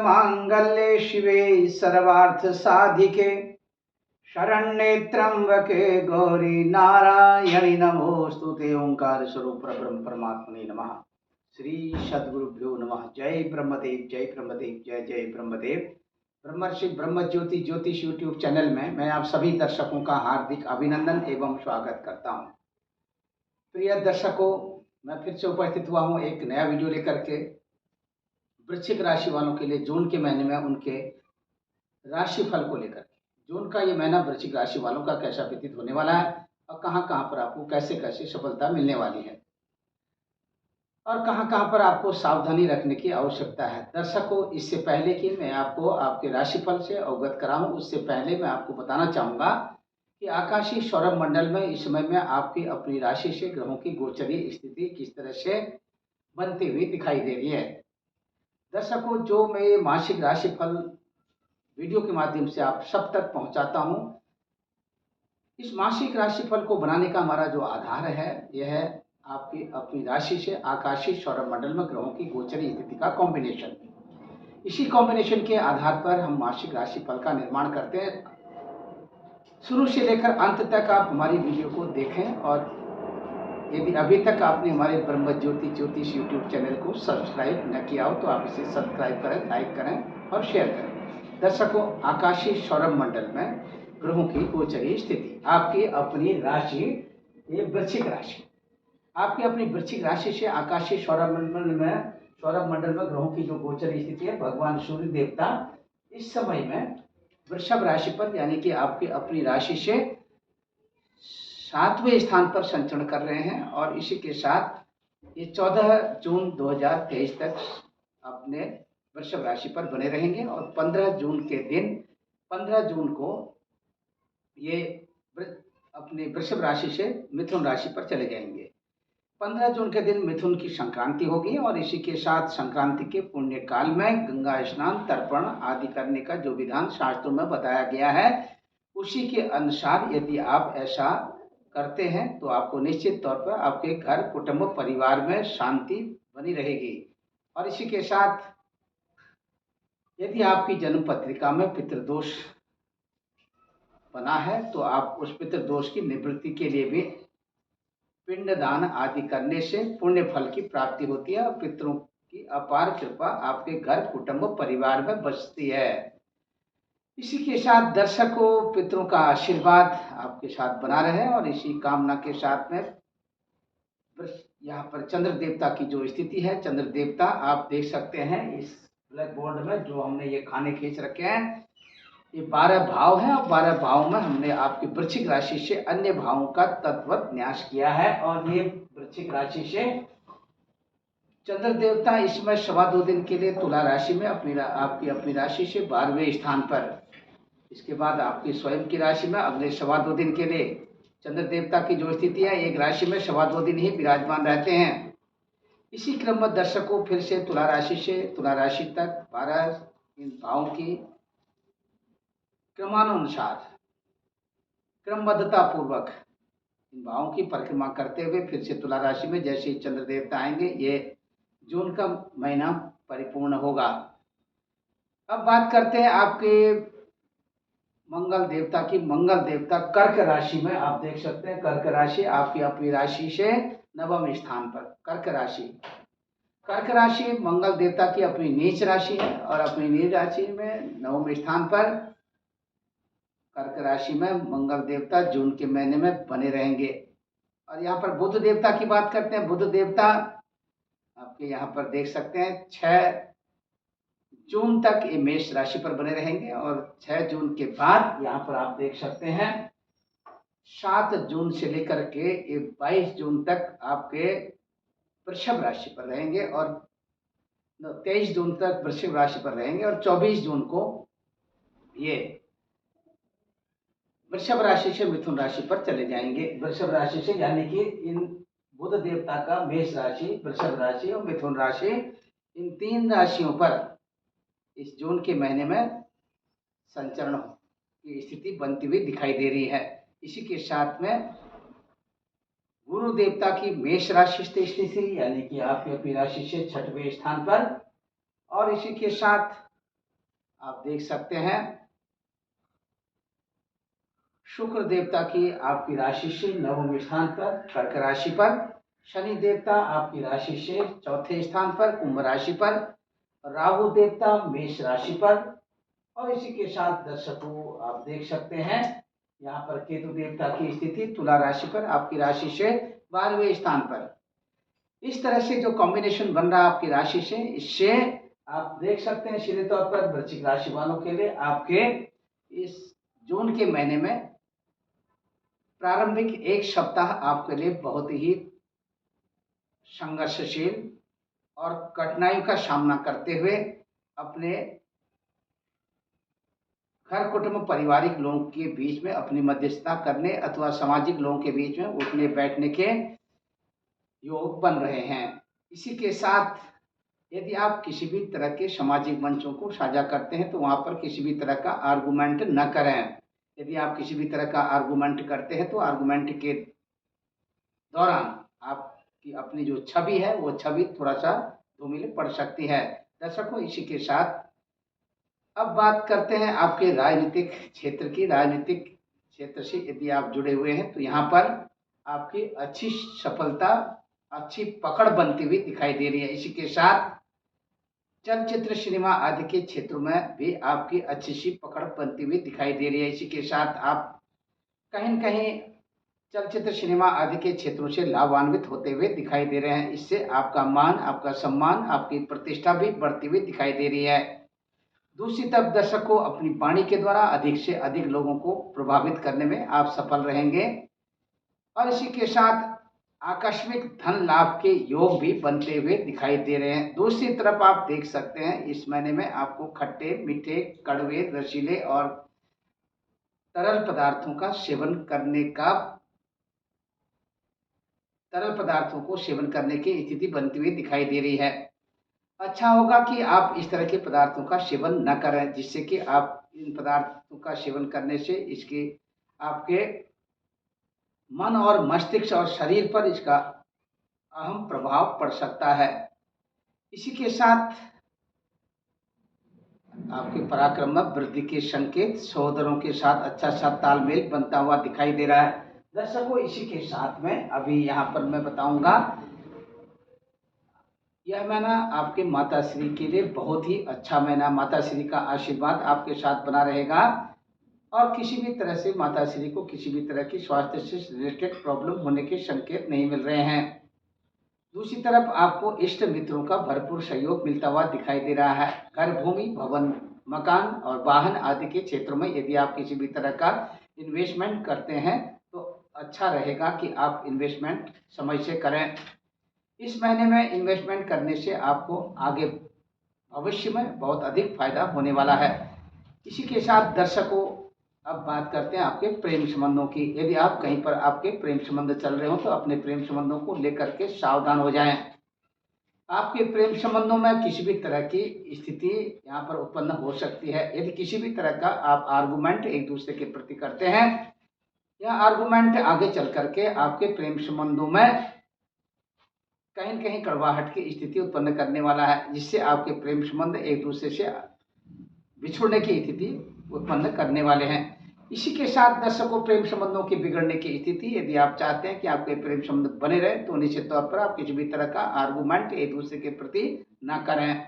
सर्वमंगल्ये शिवे सर्वार्थ साधिके शरण्ये त्र्यंबके गौरी नारायणी नमोस्तुते। ओंकार स्वरूप परब्रह्म परमात्मने नमः। श्री सद्गुरुभ्यो नमः। जय ब्रह्मदेव, जय ब्रह्मदेव, जय जय ब्रह्मदेव। ब्रह्मर्षि ब्रह्म ज्योति ज्योतिष यूट्यूब चैनल में मैं आप सभी दर्शकों का हार्दिक अभिनंदन एवं स्वागत करता हूं। प्रिय दर्शकों, मैं फिर से उपस्थित हुआ हूं एक नया वीडियो लेकर के। वृश्चिक राशि वालों के लिए जून के महीने में उनके राशिफल को लेकर जून का ये महीना वृश्चिक राशि वालों का कैसा व्यतीत होने वाला है और कहां कहां पर आपको कैसे कैसे सफलता मिलने वाली है और कहां कहां पर आपको सावधानी रखने की आवश्यकता है। दर्शकों, इससे पहले कि मैं आपको आपके राशिफल से अवगत कराऊं, उससे पहले मैं आपको बताना चाहूंगा कि आकाशीय सौरभ मंडल में इस समय में आपकी अपनी राशि से ग्रहों की गोचरीय स्थिति किस तरह से बनती हुई दिखाई दे रही है। दर्शकों, जो मैं ये मासिक राशिफल वीडियो के माध्यम से आप सब तक पहुंचाता हूं, इस मासिक राशिफल को बनाने का हमारा जो आधार है यह है आपकी अपनी राशि से आकाशीय सौरभ मंडल में ग्रहों की गोचरीय स्थिति का कॉम्बिनेशन। इसी कॉम्बिनेशन के आधार पर हम मासिक राशिफल का निर्माण करते हैं। शुरू से लेकर अंत तक आप हमारी वीडियो को देखें और यदि अभी तक आपने हमारे ब्रह्म ज्योति ज्योतिष यूट्यूब चैनल को सब्सक्राइब न किया हो तो आप इसे सब्सक्राइब करें, लाइक करें और शेयर करें। दर्शकों, आकाशीय सौरभ मंडल में ग्रहों की गोचरीय स्थिति आपकी अपनी राशि, ये वृश्चिक राशि, आपकी अपनी वृश्चिक राशि से आकाशीय सौरभ मंडल में ग्रहों की जो गोचरीय स्थिति है, भगवान सूर्य देवता इस समय में वृषभ राशि पर यानी कि आपकी अपनी राशि से 7वें स्थान पर संचरण कर रहे हैं और इसी के साथ ये 14 जून 2023 तक अपने वृषभ राशि पर बने रहेंगे और 15 जून को ये अपने वृषभ राशि से मिथुन राशि पर चले जाएंगे। 15 जून के दिन मिथुन की संक्रांति होगी और इसी के साथ संक्रांति के पुण्य काल में गंगा स्नान, तर्पण आदि करने का जो विधान शास्त्रों में बताया गया है, उसी के अनुसार यदि आप ऐसा करते हैं तो आपको निश्चित तौर पर आपके घर, कुटुंब, परिवार में शांति बनी रहेगी। और इसी के साथ यदि आपकी जन्म पत्रिका में पितृदोष बना है तो आप उस पितृदोष की निवृत्ति के लिए भी पिंडदान आदि करने से पुण्य फल की प्राप्ति होती है और पितरों की अपार कृपा आपके घर, कुटुंब, परिवार में बसती है। इसी के साथ दर्शकों, पितरों का आशीर्वाद आपके साथ बना रहे और इसी कामना के साथ में यहाँ पर चंद्र देवता की जो स्थिति है, चंद्र देवता आप देख सकते हैं इस ब्लैक बोर्ड में जो हमने ये खाने खींच रखे हैं, ये 12 भाव हैं और 12 भाव में हमने आपकी वृश्चिक राशि से अन्य भावों का तत्वत न्यास किया है और ये वृश्चिक राशि से चंद्र देवता इसमें 2.25 दिन के लिए तुला राशि में आपकी अपनी राशि से 12वें स्थान पर, इसके बाद आपकी स्वयं की राशि में अगले 2.25 दिन के लिए चंद्र देवता की जो स्थिति है, एक राशि में 2.25 दिन ही विराजमान रहते हैं। इसी क्रम में दर्शकों फिर से तुला राशि से तुला राशि तक 12 इन भावों की क्रमानुसार क्रमबद्धता पूर्वक इन भावों की परिक्रमा करते हुए फिर से तुला राशि में जैसे ही चंद्र देवता आएंगे, ये जून का महीना परिपूर्ण होगा। अब बात करते हैं आपके मंगल देवता की। मंगल देवता कर्क राशि में आप देख सकते हैं, कर्क राशि आपकी अपनी राशि से 9वें स्थान पर। कर्क राशि मंगल देवता की अपनी नीच राशि है और अपनी नीच राशि में 9वें स्थान पर कर्क राशि में मंगल देवता जून के महीने में बने रहेंगे। और यहाँ पर बुध देवता की बात करते हैं। बुध देवता आपके यहाँ पर देख सकते हैं 6 जून तक ये मेष राशि पर बने रहेंगे और 6 जून के बाद यहाँ पर आप देख सकते हैं 7 जून से लेकर के 22 जून तक आपके वृषभ राशि पर रहेंगे और 23 जून तक वृषभ राशि पर रहेंगे और 24 जून को ये वृषभ राशि से मिथुन राशि पर चले जाएंगे। वृषभ राशि से यानी कि इन बुध देवता का मेष राशि, वृषभ राशि और मिथुन राशि, इन 3 राशियों पर इस जून के महीने में संचरण की स्थिति बनती हुई दिखाई दे रही है। इसी के साथ में गुरु देवता की मेष राशि स्थिति यानी कि आपकी अपनी राशि से 6वें स्थान पर और इसी के साथ आप देख सकते हैं शुक्र देवता की आपकी राशि से नवम स्थान पर कर्क राशि पर, शनि देवता आपकी राशि से चौथे स्थान पर कुंभ राशि पर, राहु देवता मेष राशि पर, और इसी के साथ दर्शकों आप देख सकते हैं यहाँ पर केतु देवता की स्थिति तुला राशि पर आपकी राशि से 12वें स्थान पर। इस तरह से जो कॉम्बिनेशन बन रहा है आपकी राशि से, इससे आप देख सकते हैं सीधे तौर पर वृश्चिक राशि वालों के लिए आपके इस जून के महीने में प्रारंभिक एक सप्ताह आपके लिए बहुत ही संघर्षशील और कठिनाइयों का सामना करते हुए अपने घर कुटुंब पारिवारिक लोगों के बीच में अपनी मध्यस्थता करने अथवा सामाजिक लोगों के बीच में उठने बैठने के योग बन रहे हैं। इसी के साथ यदि आप किसी भी तरह के सामाजिक मंचों को साझा करते हैं तो वहां पर किसी भी तरह का आर्गुमेंट न करें। यदि आप किसी भी तरह का आर्गुमेंट करते हैं तो आर्गुमेंट के दौरान आपकी अपनी जो छवि है वो छवि थोड़ा सा धूमिल पड़ सकती है। दर्शकों, इसी के साथ अब बात करते हैं आपके राजनीतिक क्षेत्र की। राजनीतिक क्षेत्र से यदि आप जुड़े हुए हैं तो यहाँ पर आपकी अच्छी सफलता, अच्छी पकड़ बनती हुई दिखाई दे रही है। इसी के साथ चलचित्र सिनेमा आदि के क्षेत्रों में भी आपकी अच्छी सी पकड़ बनती हुई दिखाई दे रही है। इसी के साथ आप कहीं न कहीं चलचित्र सिनेमा आदि के क्षेत्रों से लाभान्वित होते हुए दिखाई दे रहे हैं। इससे आपका मान, आपका सम्मान, आपकी प्रतिष्ठा भी बढ़ती हुई दिखाई दे रही है। दूसरी तरफ दर्शकों, अपनी वाणी के द्वारा अधिक से अधिक लोगों को प्रभावित करने में आप सफल रहेंगे और इसी के साथ आकस्मिक धन लाभ के योग भी बनते हुए दिखाई दे रहे हैं। दूसरी तरफ आप देख सकते हैं इस महीने में आपको खट्टे, मीठे, कड़वे, रसीले और तरल पदार्थों का सेवन करने का तरल पदार्थों को सेवन करने की स्थिति बनती हुई दिखाई दे रही है। अच्छा होगा कि आप इस तरह के पदार्थों का सेवन न करें, जिससे कि आप इन पदार्थों का सेवन करने से इसके आपके मन और मस्तिष्क और शरीर पर इसका अहम प्रभाव पड़ सकता है। इसी के साथ आपके पराक्रम में वृद्धि के संकेत, सहोदरों के साथ अच्छा सा तालमेल बनता हुआ दिखाई दे रहा है। दर्शकों, इसी के साथ में अभी यहाँ पर मैं बताऊंगा यह महीना आपके माता श्री के लिए बहुत ही अच्छा महीना। माता श्री का आशीर्वाद आपके साथ बना रहेगा और किसी भी तरह से माता श्री को किसी भी तरह की स्वास्थ्य से रिलेटेड प्रॉब्लम होने के संकेत नहीं मिल रहे हैं। दूसरी तरफ आपको इष्ट मित्रों का भरपूर सहयोग मिलता हुआ दिखाई दे रहा है। घर, भूमि, भवन, मकान और वाहन आदि के क्षेत्रों में यदि आप किसी भी तरह का इन्वेस्टमेंट करते हैं तो अच्छा रहेगा कि आप इन्वेस्टमेंट समय से करें। इस महीने में इन्वेस्टमेंट करने से आपको आगे भविष्य में बहुत अधिक फायदा होने वाला है। इसी के साथ दर्शकों, अब बात करते हैं आपके प्रेम संबंधों की। यदि आप कहीं पर आपके प्रेम संबंध चल रहे हो तो अपने प्रेम संबंधों को लेकर के सावधान हो जाएं। आपके प्रेम संबंधों में किसी भी तरह की स्थिति यहाँ पर उत्पन्न हो सकती है। यदि किसी भी तरह का आप आर्गुमेंट एक दूसरे के प्रति करते हैं, यह आर्गुमेंट आगे चल करके आपके प्रेम संबंधों में कहीं न कहीं कड़वाहट की स्थिति उत्पन्न करने वाला है, जिससे आपके प्रेम संबंध एक दूसरे से बिछुड़ने की स्थिति उत्पन्न करने वाले हैं। इसी के साथ दर्शकों, प्रेम संबंधों की बिगड़ने की स्थिति, यदि आप चाहते हैं कि आपके प्रेम संबंध बने रहे तो निश्चित तौर पर आप किसी भी तरह का आर्गुमेंट एक दूसरे के प्रति ना करें।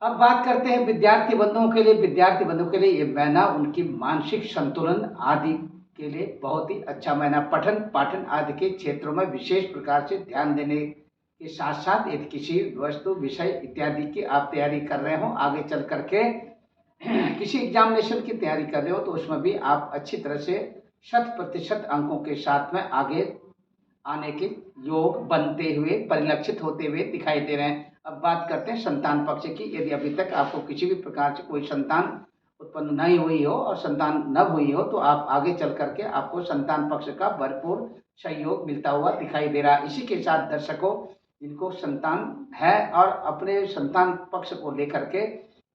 अब बात करते हैं विद्यार्थी बंधुओं के लिए। विद्यार्थी बंधुओं के लिए ये महीना उनकी मानसिक संतुलन आदि के लिए बहुत ही अच्छा महीना। पठन पाठन आदि के क्षेत्रों में विशेष प्रकार से ध्यान देने के साथ साथ यदि किसी वस्तु, विषय इत्यादि की आप तैयारी कर रहे हो, आगे चल करके किसी एग्जामिनेशन की तैयारी कर रहे हो तो उसमें भी आप अच्छी तरह से 100% अंकों के साथ में आगे आने के योग बनते हुए, परिलक्षित होते हुए दिखाई दे रहे हैं। अब बात करते हैं संतान पक्ष की। यदि अभी तक आपको किसी भी प्रकार से कोई संतान उत्पन्न नहीं हुई हो और संतान न हुई हो तो आप आगे चल करके आपको संतान पक्ष का भरपूर सहयोग मिलता हुआ दिखाई दे रहा है। इसी के साथ दर्शकों, जिनको संतान है और अपने संतान पक्ष को लेकर के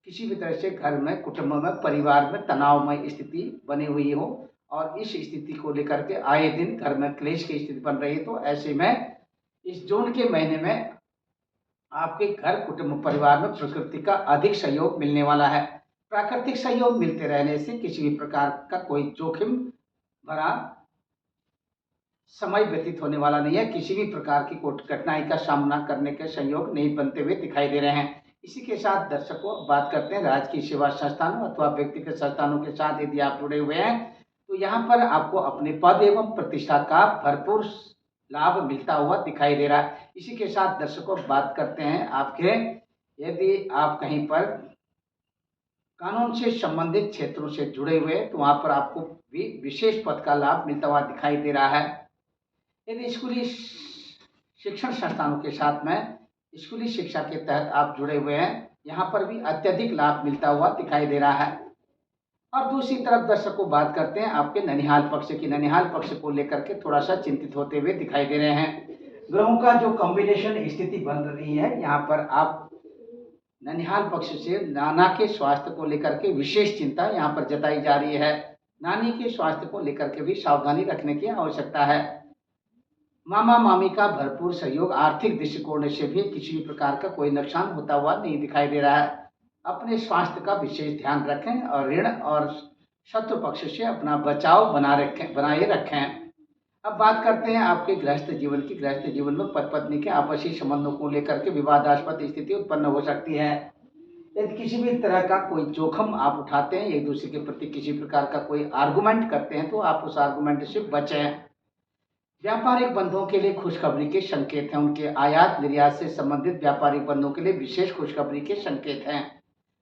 किसी भी तरह से घर में, कुटुंब में, परिवार में तनावमय स्थिति बनी हुई हो और इस स्थिति को लेकर के आए दिन घर में क्लेश की स्थिति बन रही है, तो ऐसे में इस जून के महीने में आपके घर, कुटुंब, परिवार में प्रकृति का अधिक सहयोग मिलने वाला है। प्राकृतिक सहयोग मिलते रहने से किसी भी प्रकार का कोई जोखिम भरा समय व्यतीत होने वाला नहीं है। किसी भी प्रकार की कठिनाई का सामना करने के संयोग नहीं बनते हुए दिखाई दे रहे हैं। इसी के साथ दर्शकों बात करते हैं राजकीय सेवा संस्थानों अथवा व्यक्तिगत संस्थानों के साथ यदि आप जुड़े हुए हैं तो यहाँ पर आपको अपने पद एवं प्रतिष्ठा का भरपूर लाभ मिलता हुआ दिखाई दे रहा है। इसी के साथ दर्शकों बात करते हैं आपके, यदि आप कहीं पर कानून से संबंधित क्षेत्रों से जुड़े हुए तो वहाँ पर आपको भी विशेष पद का लाभ मिलता हुआ दिखाई दे रहा है। यदि स्कूली शिक्षण संस्थानों के साथ में स्कूली शिक्षा के तहत आप जुड़े हुए हैं, यहाँ पर भी अत्यधिक लाभ मिलता हुआ दिखाई दे रहा है। और दूसरी तरफ दर्शकों बात करते हैं आपके ननिहाल पक्ष की। ननिहाल पक्ष को लेकर के थोड़ा सा चिंतित होते हुए दिखाई दे रहे हैं। ग्रहों का जो कॉम्बिनेशन स्थिति बन रही है, यहाँ पर आप ननिहाल पक्ष से नाना के स्वास्थ्य को लेकर के विशेष चिंता यहाँ पर जताई जा रही है। नानी के स्वास्थ्य को लेकर के भी सावधानी रखने की आवश्यकता है। मामा मामी का भरपूर सहयोग, आर्थिक दृष्टिकोण से भी किसी भी प्रकार का कोई नुकसान होता हुआ नहीं दिखाई दे रहा है। अपने स्वास्थ्य का विशेष ध्यान रखें और ऋण और शत्रु पक्ष से अपना बचाव बनाए रखें। अब बात करते हैं आपके गृहस्थ जीवन की। गृहस्थ जीवन में पति पत्नी के आपसी संबंधों को लेकर के विवादास्पद स्थिति उत्पन्न हो सकती है। यदि किसी भी तरह का कोई जोखिम आप उठाते हैं, एक दूसरे के प्रति किसी प्रकार का कोई आर्गुमेंट करते हैं तो आप उस आर्गुमेंट से बचें। व्यापारिक बंधुओं के लिए खुशखबरी के संकेत हैं। उनके आयात निर्यात से संबंधित व्यापारिक बंधुओं के लिए विशेष खुशखबरी के संकेत हैं।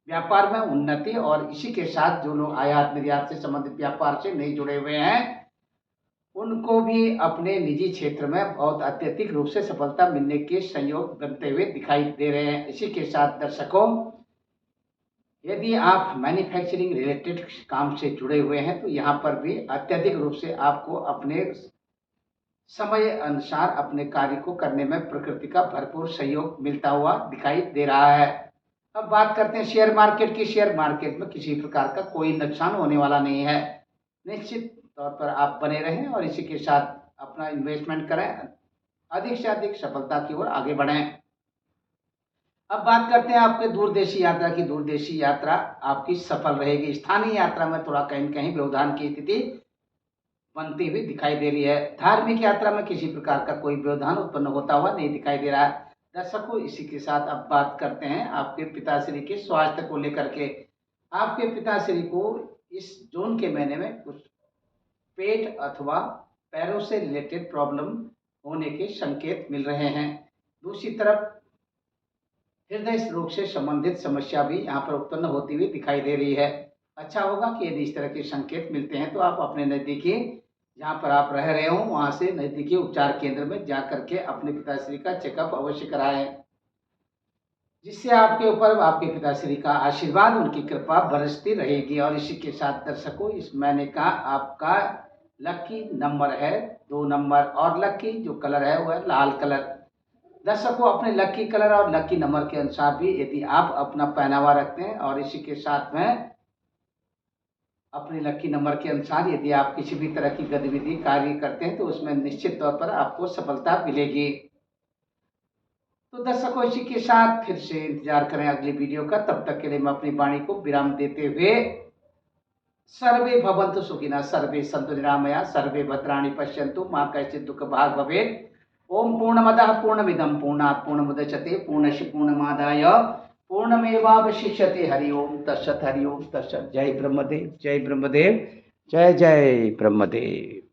व्यापार में उन्नति, और इसी के साथ जो लोग आयात निर्यात से संबंधित व्यापार से नहीं जुड़े हुए हैं उनको भी अपने निजी क्षेत्र में बहुत अत्यधिक रूप से सफलता मिलने के संयोग बनते हुए दिखाई दे रहे हैं। इसी के साथ दर्शकों यदि आप मैन्युफैक्चरिंग रिलेटेड काम से जुड़े हुए हैं तो यहाँ पर भी अत्यधिक रूप से आपको अपने समय अनुसार अपने कार्य को करने में प्रकृति का भरपूर सहयोग मिलता हुआ दिखाई दे रहा है। अब बात करते हैं शेयर मार्केट की। शेयर मार्केट में किसी प्रकार का कोई नुकसान होने वाला नहीं है। निश्चित तौर पर आप बने रहें और इसी के साथ अपना इन्वेस्टमेंट करें, अधिक से अधिक सफलता की ओर आगे बढ़ें। अब बात करते हैं आपके दूरदेशी यात्रा की। दूरदेशी यात्रा आपकी सफल रहेगी। स्थानीय यात्रा में थोड़ा कहीं कहीं व्यवधान की स्थिति बनती हुई दिखाई दे रही है। धार्मिक यात्रा में किसी प्रकार का कोई व्यवधान उत्पन्न होता हुआ नहीं दिखाई दे रहा है। दर्शकों इसी के साथ अब बात करते हैं आपके पिताश्री के स्वास्थ्य को लेकर के। आपके पिताश्री को इस जून के महीने में कुछ पेट अथवा पैरों से रिलेटेड प्रॉब्लम होने के संकेत मिल रहे हैं। दूसरी तरफ हृदय रोग से संबंधित समस्या भी यहाँ पर उत्पन्न होती हुई दिखाई दे रही है। अच्छा होगा कि यदि इस तरह के संकेत मिलते हैं तो आप अपने नज़दीकी जहाँ पर आप रह रहे हो वहाँ से नज़दीकी उपचार केंद्र में जा करके अपने पिताश्री का चेकअप अवश्य कराएं, जिससे आपके ऊपर आपके पिताश्री का आशीर्वाद, उनकी कृपा बरसती रहेगी। और इसी के साथ दर्शकों इस महीने का आपका लकी नंबर है 2 नंबर, और लकी जो कलर है वह लाल कलर। दर्शकों अपने लकी कलर और लकी नंबर के अनुसार भी यदि आप अपना पहनावा रखते हैं और इसी के साथ में अपने लकी नंबर के अनुसार यदि आप किसी भी तरह की गतिविधि कार्य करते हैं तो उसमें निश्चित तौर पर आपको सफलता मिलेगी। तो दर्शकों इसी के साथ फिर से इंतजार करें अगली वीडियो का। तब तक के लिए मैं अपनी वाणी को विराम देते हुए सर्वे भवन्तु सुखिनः, सर्वे सन्तु निरामया, सर्वे भद्राणि पश्यन्तु मा कश्चित् दुःख भाग् भवेत्। ओम पूर्णमदः पूर्णमिदं पूर्णात् पूर्णमुदच्यते पूर्णस्य पूर्णमादाय पूर्णमेवावशिष्यते। हरि ओम तत्सत्, हरि ओम तत्सत्। जय ब्रह्मदेव, जय ब्रह्मदेव, जय जय ब्रह्मदेव।